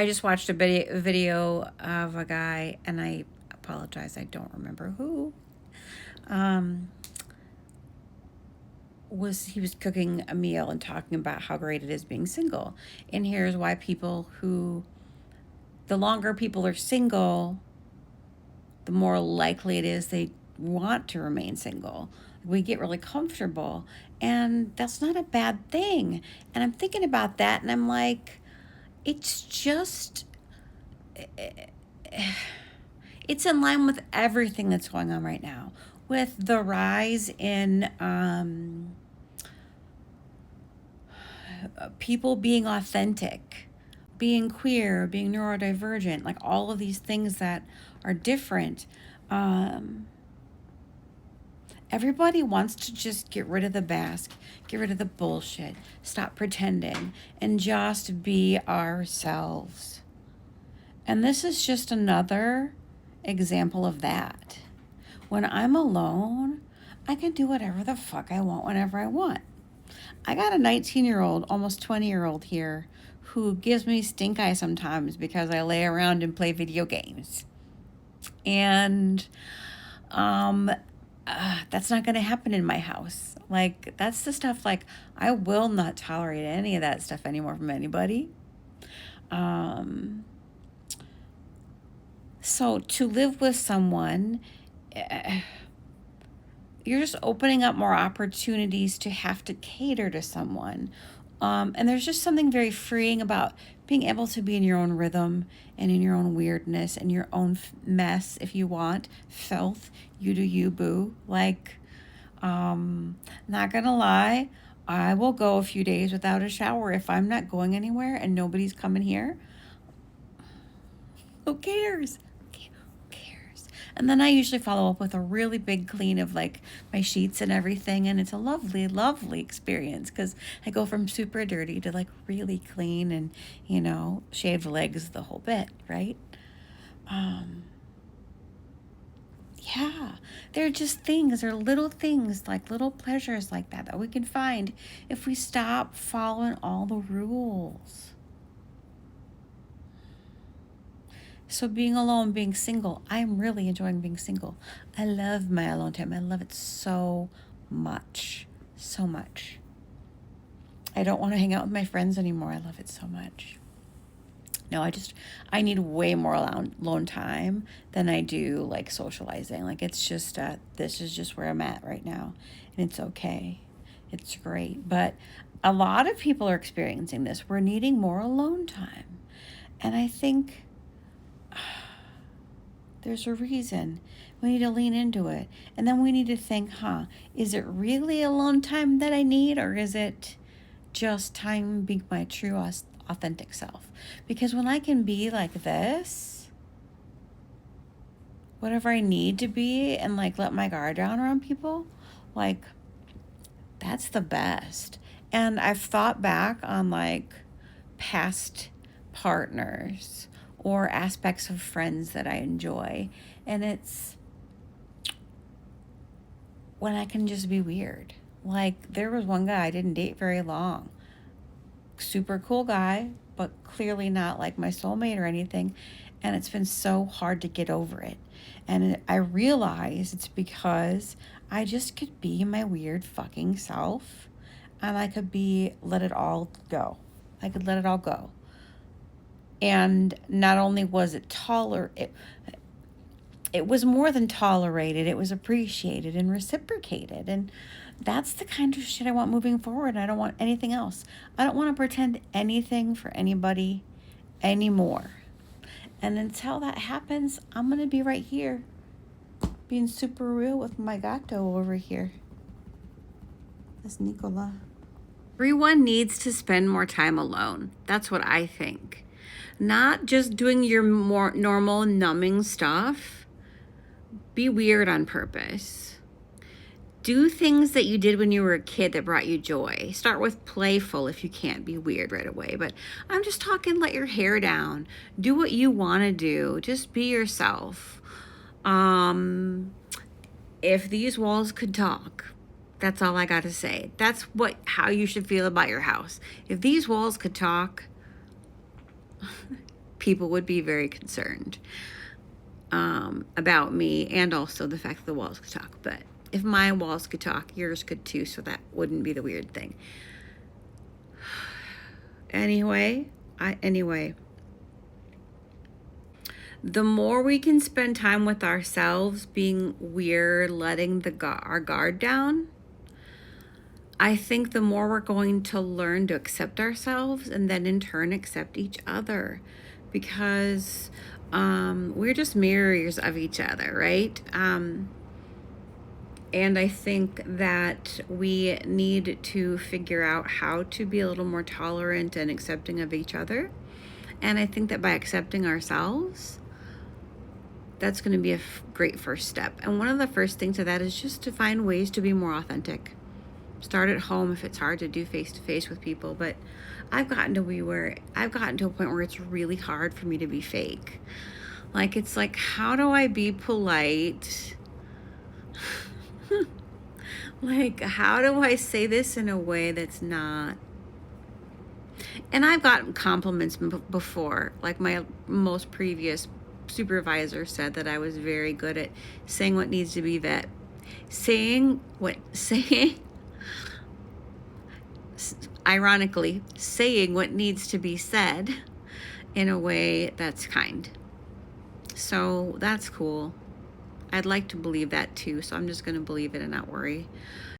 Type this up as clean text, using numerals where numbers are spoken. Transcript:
I just watched a video of a guy, and I apologize, I don't remember who. He was cooking a meal and talking about how great it is being single. And here's why the longer people are single, the more likely it is they want to remain single. We get really comfortable, and that's not a bad thing. And I'm thinking about that, and I'm like, it's just, it's in line with everything that's going on right now, with the rise in people being authentic, being queer, being neurodivergent, like all of these things that are different. Everybody wants to just get rid of the mask, get rid of the bullshit, stop pretending, and just be ourselves. And this is just another example of that. When I'm alone, I can do whatever the fuck I want whenever I want. I got a 19-year-old, almost 20-year-old here who gives me stink eye sometimes because I lay around and play video games. And that's not going to happen in my house. Like, that's the stuff, like, I will not tolerate any of that stuff anymore from anybody. So to live with someone, you're just opening up more opportunities to have to cater to someone. And there's just something very freeing about being able to be in your own rhythm and in your own weirdness and your own mess, if you want, filth. You do you, boo. Like, not gonna lie, I will go a few days without a shower if I'm not going anywhere and nobody's coming here. Who cares? And then I usually follow up with a really big clean of like my sheets and everything. And it's a lovely, lovely experience because I go from super dirty to like really clean and, shaved legs, the whole bit, right? Yeah, they're just things, they're little things, like little pleasures like that we can find if we stop following all the rules. So being alone, being single, I'm really enjoying being single. I love my alone time. I love it so much. So much. I don't want to hang out with my friends anymore. I love it so much. No, I need way more alone time than I do like socializing. Like it's just, this is just where I'm at right now. And it's okay. It's great. But a lot of people are experiencing this. We're needing more alone time. And I think there's a reason. We need to lean into it. And then we need to think, is it really alone time that I need, or is it just time being my true authentic self? Because when I can be like this, whatever I need to be, and like let my guard down around people, like that's the best. And I've thought back on like past partners or aspects of friends that I enjoy. And it's when I can just be weird. Like there was one guy I didn't date very long. Super cool guy, but clearly not like my soulmate or anything. And it's been so hard to get over it. And I realize it's because I just could be my weird fucking self. And I could let it all go. I could let it all go. And not only was it it was more than tolerated, it was appreciated and reciprocated. And that's the kind of shit I want moving forward. I don't want anything else. I don't want to pretend anything for anybody anymore. And until that happens, I'm going to be right here, being super real with my gato over here. That's Nicola. Everyone needs to spend more time alone. That's what I think. Not just doing your more normal numbing stuff. Be weird on purpose. Do things that you did when you were a kid that brought you joy. Start with playful if you can't be weird right away. But I'm just talking, let your hair down. Do what you want to do. Just be yourself. If these walls could talk, that's all I got to say. That's how you should feel about your house. If these walls could talk, people would be very concerned about me, and also the fact that the walls could talk. But if my walls could talk, yours could too, so that wouldn't be the weird thing. Anyway, the more we can spend time with ourselves, being weird, letting our guard down, I think the more we're going to learn to accept ourselves, and then in turn accept each other, because we're just mirrors of each other, right? And I think that we need to figure out how to be a little more tolerant and accepting of each other. And I think that by accepting ourselves, that's going to be a great first step. And one of the first things to that is just to find ways to be more authentic. Start at home if it's hard to do face-to-face with people. But I've gotten to a point where it's really hard for me to be fake. Like, it's like, how do I be polite? Like, how do I say this in a way that's not... And I've gotten compliments before. Like, my most previous supervisor said that I was very good at saying what needs to be ironically, saying what needs to be said in a way that's kind. So that's cool. I'd like to believe that too, so I'm just going to believe it and not worry.